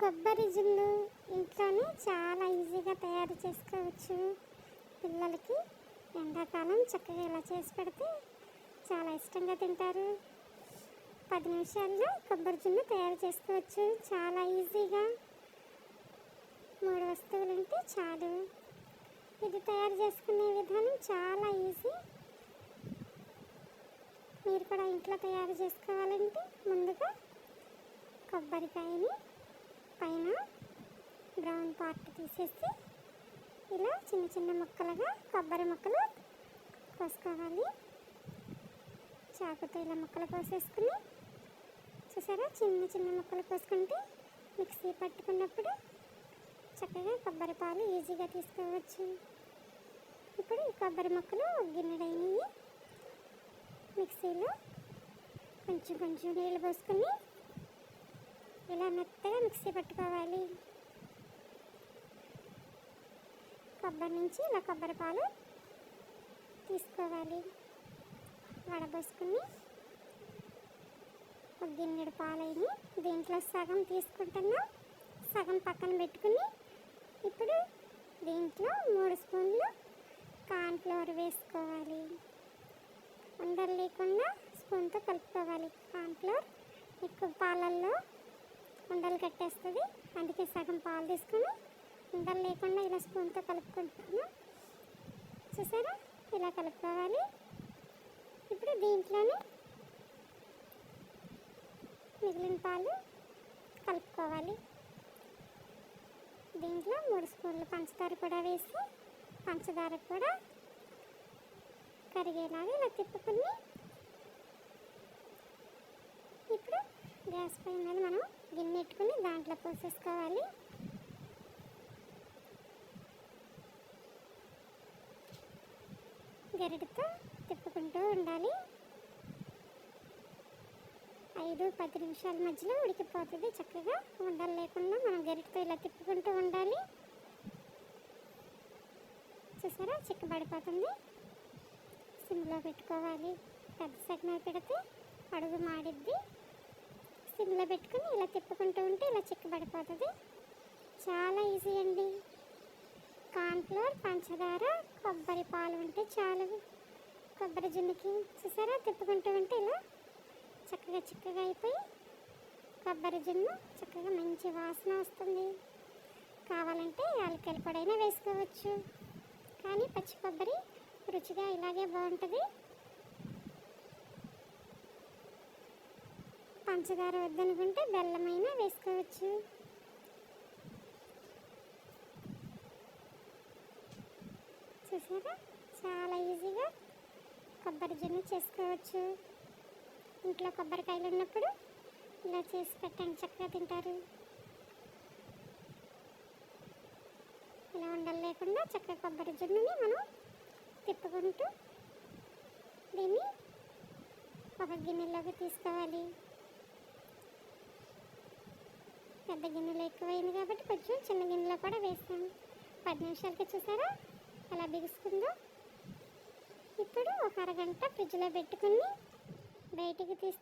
కొబ్బరి జున్ను ఇంట్లోనే చాలా ఈజీగా తయారు చేసుకోవచ్చు. పిల్లలకి ఎండాకాలం చక్కగా ఇలా చేసి పెడితే చాలా ఇష్టంగా తింటారు. 10 నిమిషాల్లో కొబ్బరి జున్ను తయారు చేసుకోవచ్చు చాలా ఈజీగా. 3 వస్తువులు ఉంటే చాలు. ఇది తయారు చేసుకునే విధానం చాలా ఈజీ. మీరు కూడా ఇంట్లో తయారు చేసుకోవాలంటే ముందుగా కొబ్బరికాయని పైన బ్రౌన్ పార్ట్ తీసేసి ఇలా చిన్న చిన్న ముక్కలుగా కొబ్బరి ముక్కలు కోసుకోవాలి. చాకుతో ఇలా ముక్కలు కోసేసుకుని చూసారా, చిన్న చిన్న ముక్కలు కోసుకుంటే మిక్సీ పట్టుకున్నప్పుడు చక్కగా కొబ్బరి పాలు ఈజీగా తీసుకోవచ్చు. ఇప్పుడు ఈ కొబ్బరి ముక్కలు గిన్నెడైనవి మిక్సీలో కొంచెం కొంచెం నీళ్ళు పోసుకొని ఇలా మెత్తగా మిక్సీ పట్టుకోవాలి. కొబ్బరి నుంచి ఇలా కొబ్బరి పాలు తీసుకోవాలి. వడబోసుకుని ఒక గిన్నెడు పాలైంది, దీంట్లో సగం తీసుకుంటున్నా, సగం పక్కన పెట్టుకుని ఇప్పుడు దీంట్లో 3 స్పూన్లు కార్న్ఫ్లవర్ వేసుకోవాలి. ఉండలు లేకుండా స్పూన్తో కలుపుకోవాలి. కార్న్ఫ్లవర్ ఎక్కువ పాలల్లో ఉండలు కట్టేస్తుంది, అందుకే సగం పాలు తీసుకుని ఉండలు లేకుండా ఇలా స్పూన్తో కలుపుకుంటున్నాను. చూసారా, ఇలా కలుపుకోవాలి. ఇప్పుడు దీంట్లోనే మిగిలిన పాలు కలుపుకోవాలి. దీంట్లో 3 స్పూన్లు పంచదార కూడా వేసి పంచదార కూడా కరిగేలాగా ఇలా తిప్పుకుని ఇప్పుడు గ్యాస్ పైన మీద మనం గిన్నె పెట్టుకుని దాంట్లో పోసేసుకోవాలి. గరిటతో తిప్పుకుంటూ ఉండాలి. 5-10 నిమిషాల మధ్యలో ఉడికిపోతుంది చక్కగా. ఉండలు లేకుండా మనం గరిటతో ఇలా తిప్పుకుంటూ ఉండాలి. చూసారా, చిక్కబడిపోతుంది. సిమ్లో పెట్టుకోవాలి. పెద్ద సగం పెడితే అడుగు మాడిద్ది. సిమ్లో పెట్టుకుని ఇలా తిప్పుకుంటూ ఉంటే ఇలా చిక్కబడిపోతుంది. చాలా ఈజీ అండి. కార్న్ఫ్లవర్, పంచదార, కొబ్బరి పాలు ఉంటే చాలు కొబ్బరి జున్నుకి. చూసారా, తిప్పుకుంటూ ఉంటే ఇలా చక్కగా చిక్కగా అయిపోయి కొబ్బరి జున్ను చక్కగా మంచి వాసన వస్తుంది. కావాలంటే యాలక్కాయల పొడైనా వేసుకోవచ్చు, కానీ పచ్చి కొబ్బరి రుచిగా ఇలాగే బాగుంటుంది. పంచదార వద్దనుకుంటే బెల్లమైనా వేసుకోవచ్చు. చూసారా, చాలా ఈజీగా కొబ్బరి జున్ను చేసుకోవచ్చు. ఇంట్లో కొబ్బరికాయలు ఉన్నప్పుడు ఇలా చేసి పెట్టండి, చక్కగా తింటారు. ఇలా ఉండలు లేకుండా చక్కగా కొబ్బరి జున్నుని మనం తిప్పుకుంటూ దీన్ని ఒక గిన్నెలోకి తీసుకోవాలి. పెద్ద గిన్నెలో ఎక్కువైంది కాబట్టి కొంచెం చిన్న గిన్నెలో కూడా వేస్తాను. 10 నిమిషాలకి చూసారా అలా బిగుసుకుందో. ఇప్పుడు ఒక అరగంట ఫ్రిడ్జ్లో పెట్టుకుని బయటికి తీసి